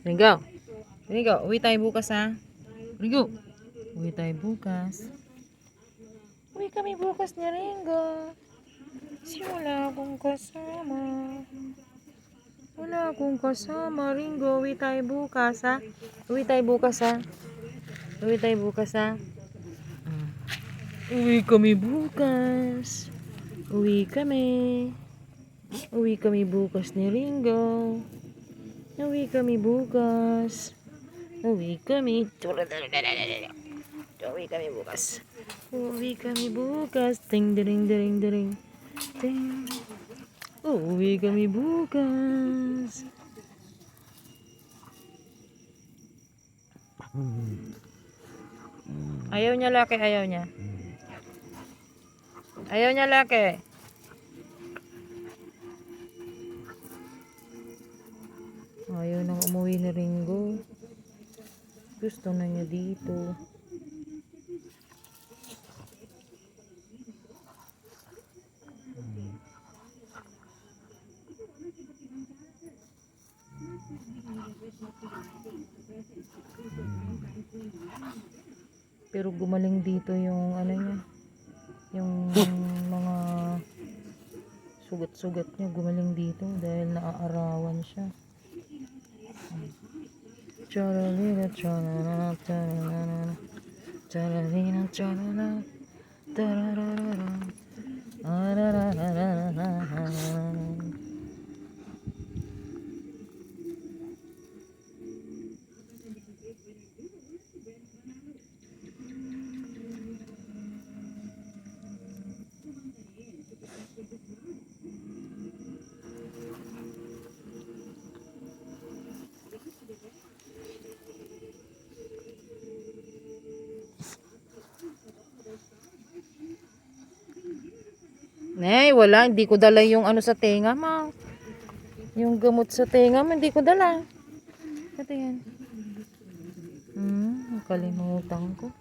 Ringo. Ringo, uwi tayo bukas ha. Ringo. Uwi tayo bukas. Uwi kami bukas ni Ringo. Kasi wala akong kasama. Wala akong kasama, Ringo. Uwi tayo bukas ha. Uwi tayo bukas ha. Uwi tayo bukas ha. Uwi kami bukas. Uwi kami. Uwi kami bukas ni Ringo. Uwi kami bukas. Uwi kami. Uwi kami bukas. Uwi kami bukas. Ting ding ding ding. Ting. Uwi kami bukas. Ayaw niya laki, ayaw niya. Ayaw niya laki. Ayaw nang umuwi ni Ringo. Gusto na niya dito. Pero gumaling dito yung ano niya. Yung mga sugat-sugat niya gumaling dito dahil naaarawan siya. Charalina charana charana charalina charana tararara arararara. Wala, hindi ko dala yung ano sa tenga mo. Yung gamot sa tenga mo, hindi ko dala. Ito yan. Nakalimutan ko.